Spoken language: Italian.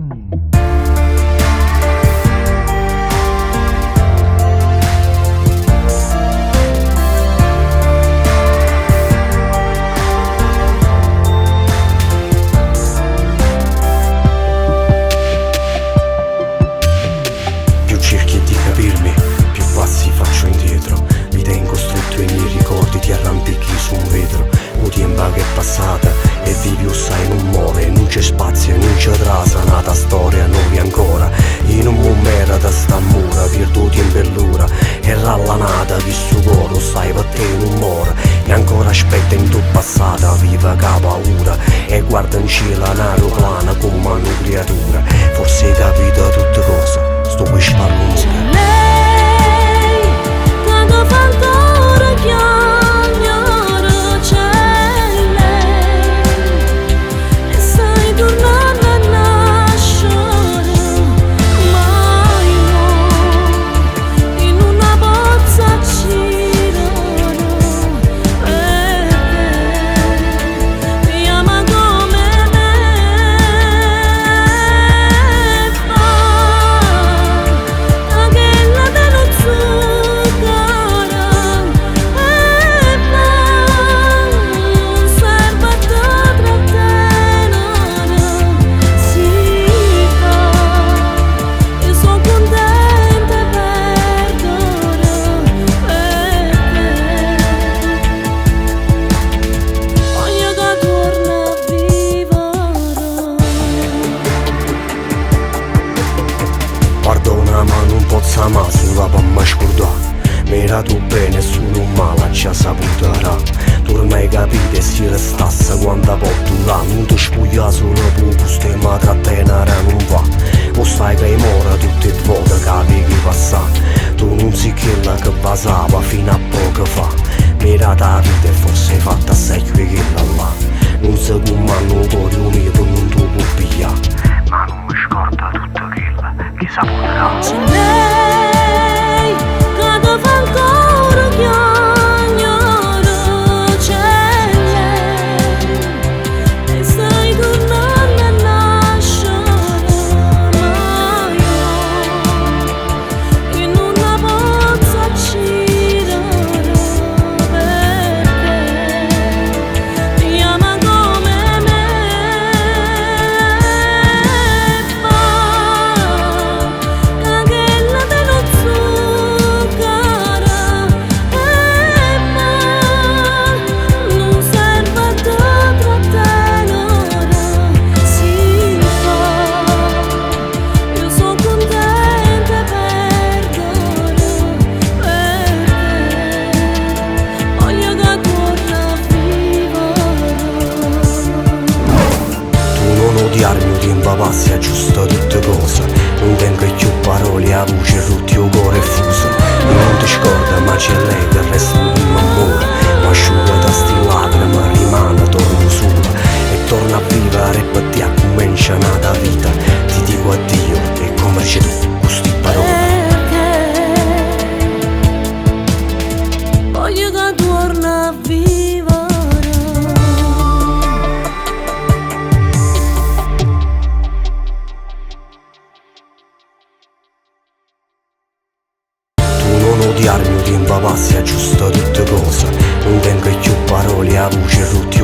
Più cerchi di capirmi, più passi faccio indietro. Mi tengo stretto ai miei ricordi, ti arrampichi su un vetro. Un tempo che è passata e vivi sai non muore. Non c'è spazio, non c'è trasa, nata storia nuova ancora. In un momento da sta mura, perduti in bellura. E rallanata che su coro sai per te non muore. E ancora aspetta in tua passata, viva che ha paura. E guarda in cielo un'aeroplana come una creatura. Forse hai capito tutte cose, sto per spallare. Lei, quando fa ancora chiamare, c'è lei, e sai tornare a nascere, mai no, in una pozza girare, e te, mi ama come me, quella dello zucchero, e non serve a trattenere, si fa, io sono contenta e perdere, voglio che torna a vivere. Pardona ma non posso mai sulla per me scordare. Mi era tu bene solo un male ci ha saputo ra. Torna a capire se restasse quando porto là. Non ti spuglia solo per gusto e ma trattenere non va. O sai che mora tutte le volte che che passa. Tu non sei quella che passava fino a poco fa. Mira da vita e forse è fatta assai più quella là. Non so come hanno cuore unito non tu può pigliare. Ma non mi scorda tutto quello che saputerà. C'è lei, quando fa ancora chiamare, c'è lei, e sai tornare a nascere, mai no, in una pozza girare, perché mi ama come me, quella dello zucchero, e non serve a trattenere, si fa, io sono contenta e perdere, voglio che torna a vivere. Tu non odiarmi, o tempo passi aggiusta tutte cose. Non tengo più parole, a voce rotti o cuore fuso. Non ti scorda ma c'è lei che resta un amore. Ma asciuga da sti lacrime rimane torno sola. E torna a vivere e per te comincia una vita. Ti dico addio e come c'è tu queste parole. Perché voglio che torna a vivere. Tu non odiarmi, o tempo passi aggiusta tutte cose. Non tengo più parole, a voce rotti